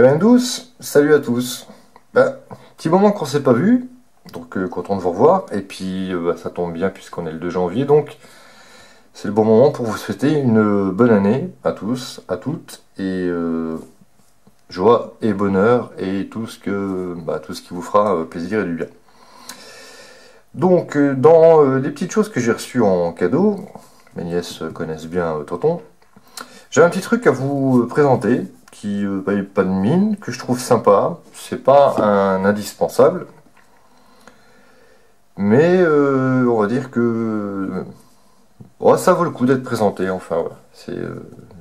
Très douce, salut à tous. Petit moment qu'on s'est pas vu, donc content de vous revoir. Et puis ça tombe bien puisqu'on est le 2 janvier, donc c'est le bon moment pour vous souhaiter une bonne année à tous, à toutes, et joie et bonheur et tout ce qui vous fera plaisir et du bien. Donc dans les petites choses que j'ai reçues en cadeau, mes nièces connaissent bien Tonton, j'ai un petit truc à vous présenter qui paye pas de mine, que je trouve sympa. C'est pas un indispensable, mais on va dire que ça vaut le coup d'être présenté. Enfin, voilà,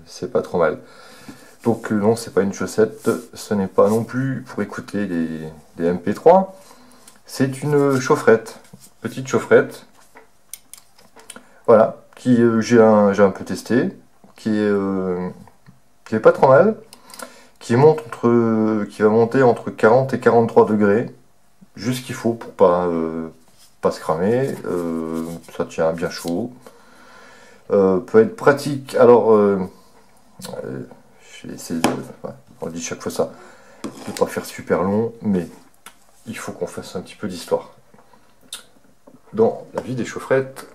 c'est pas trop mal. Donc non, c'est pas une chaussette, ce n'est pas non plus pour écouter des MP3. C'est une chaufferette, petite chaufferette. Voilà, qui j'ai un peu testé, qui est pas trop mal. Qui va monter entre 40 et 43 degrés, juste ce qu'il faut pour pas se cramer. Ça tient bien chaud. Peut être pratique. Alors, je vais essayer on dit chaque fois ça, de pas faire super long, mais il faut qu'on fasse un petit peu d'histoire. Dans la vie des chaufferettes,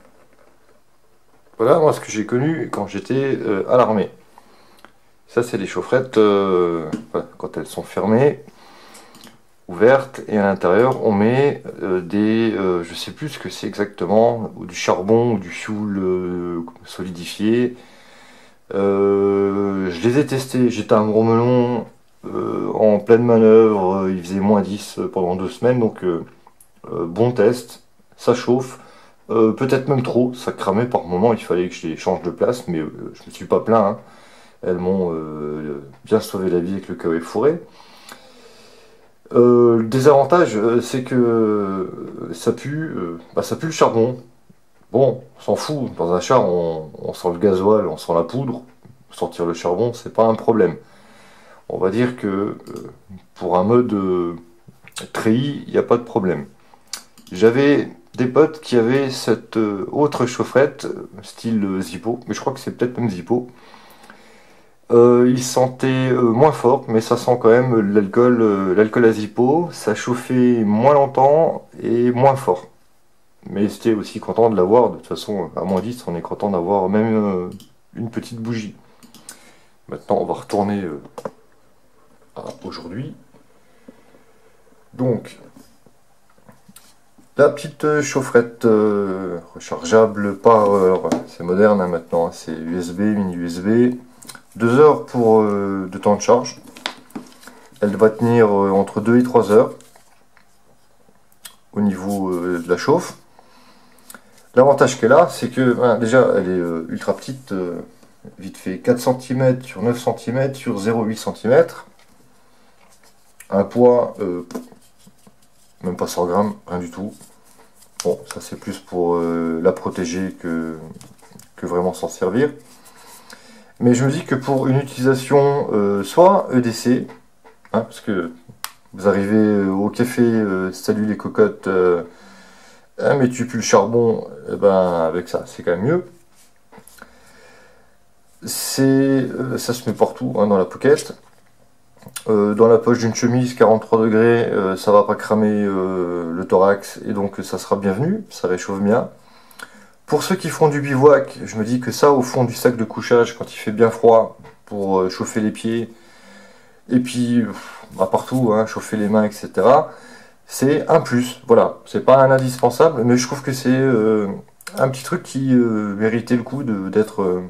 voilà moi ce que j'ai connu quand j'étais à l'armée. Ça, c'est les chaufferettes quand elles sont fermées, ouvertes, et à l'intérieur, on met je sais plus ce que c'est exactement, ou du charbon ou du fioul solidifié. Je les ai testés, j'étais un gros melon, en pleine manœuvre, il faisait -10 pendant 2 semaines, donc bon test, ça chauffe. Peut-être même trop, ça cramait par moment, il fallait que je les change de place, mais je me suis pas plaint, hein. Elles m'ont bien sauvé la vie avec le kawaii fourré. Le désavantage, c'est que ça pue le charbon. Bon, on s'en fout. Dans un char, on sent le gasoil, on sent la poudre. Sortir le charbon, c'est pas un problème. On va dire que pour un mode treillis, il n'y a pas de problème. J'avais des potes qui avaient cette autre chaufferette, style Zippo, mais je crois que c'est peut-être même Zippo. Il sentait moins fort, mais ça sent quand même l'alcool à Zippo. Ça chauffait moins longtemps et moins fort. Mais c'était aussi content de l'avoir. De toute façon, à -10, on est content d'avoir même une petite bougie. Maintenant, on va retourner à aujourd'hui. Donc, la petite chaufferette rechargeable Power. C'est moderne hein, maintenant. C'est USB, mini USB. 2 heures de temps de charge. Elle va tenir entre 2 et 3 heures au niveau de la chauffe. L'avantage qu'elle a, c'est que déjà elle est ultra petite, vite fait 4 cm sur 9 cm sur 0,8 cm. Un poids, même pas 100 grammes, rien du tout. Bon, ça c'est plus pour la protéger que vraiment s'en servir. Mais je me dis que pour une utilisation soit EDC, hein, parce que vous arrivez au café, salut les cocottes, mais tu pues le charbon, et ben avec ça c'est quand même mieux. Ça se met partout hein, dans la pocket. Dans la poche d'une chemise 43 degrés, ça va pas cramer le thorax et donc ça sera bienvenu, ça réchauffe bien. Pour ceux qui font du bivouac, je me dis que ça, au fond du sac de couchage, quand il fait bien froid, pour chauffer les pieds, et puis partout, hein, chauffer les mains, etc., c'est un plus. Voilà, c'est pas un indispensable, mais je trouve que c'est un petit truc qui méritait le coup d'être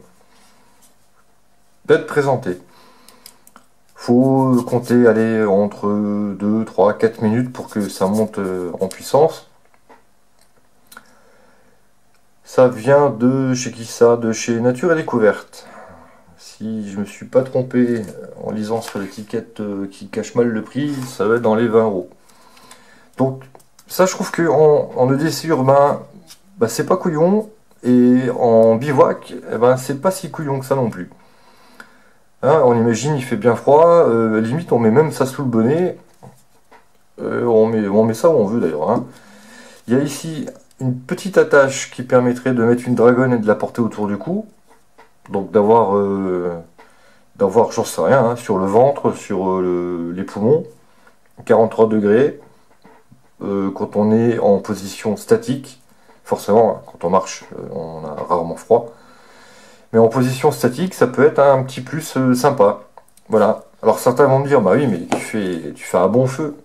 présenté. Faut compter aller entre 2, 3, 4 minutes pour que ça monte en puissance. Ça vient de chez qui ça? De chez Nature et Découverte. Si je me suis pas trompé en lisant sur l'étiquette qui cache mal le prix, ça va être dans les 20 euros. Donc ça je trouve que en EDC urbain, c'est pas couillon, et en bivouac, c'est pas si couillon que ça non plus. Hein, on imagine il fait bien froid, limite on met même ça sous le bonnet, on met ça où on veut d'ailleurs. Hein. Il y a ici une petite attache qui permettrait de mettre une dragonne et de la porter autour du cou, donc d'avoir d'avoir, j'en sais rien, hein, sur le ventre, sur les poumons, 43 degrés, quand on est en position statique, forcément, quand on marche, on a rarement froid, mais en position statique, ça peut être un petit plus sympa. Voilà. Alors certains vont me dire, bah oui, mais tu fais un bon feu.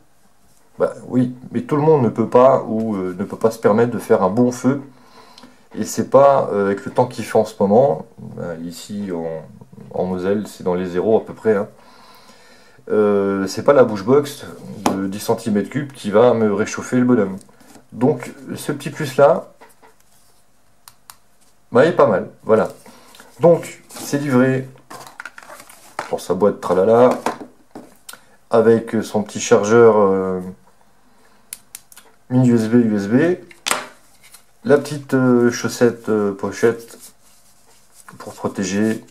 Bah oui, mais tout le monde ne peut pas ou ne peut pas se permettre de faire un bon feu. Et c'est pas avec le temps qu'il fait en ce moment, ici en Moselle, c'est dans les zéros à peu près, hein. C'est pas la bouche-box de 10 cm3 qui va me réchauffer le bonhomme. Donc ce petit plus là, bah, il est pas mal, voilà. Donc c'est livré pour sa boîte tralala, avec son petit chargeur mini USB, la petite chaussette pochette pour protéger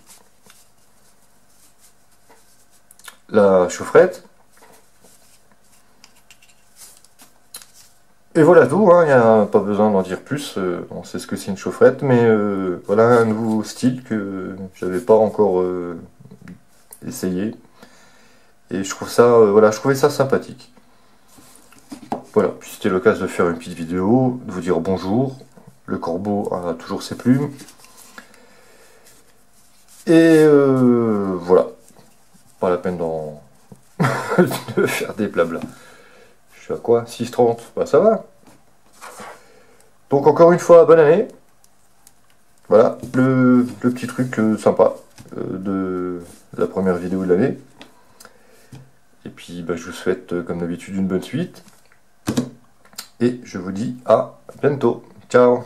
la chaufferette. Et voilà tout, hein, il n'y a pas besoin d'en dire plus, on sait ce que c'est une chaufferette, mais voilà un nouveau style que j'avais pas encore essayé. Et je trouve ça, voilà, je trouvais ça sympathique. Voilà, puis c'était l'occasion de faire une petite vidéo, de vous dire bonjour. Le corbeau a toujours ses plumes. Et voilà, pas la peine de faire des blabla. Je suis à quoi? 6,30, bah ça va. Donc encore une fois, bonne année. Voilà, le petit truc sympa de la première vidéo de l'année. Et puis bah, je vous souhaite comme d'habitude une bonne suite. Et je vous dis à bientôt. Ciao.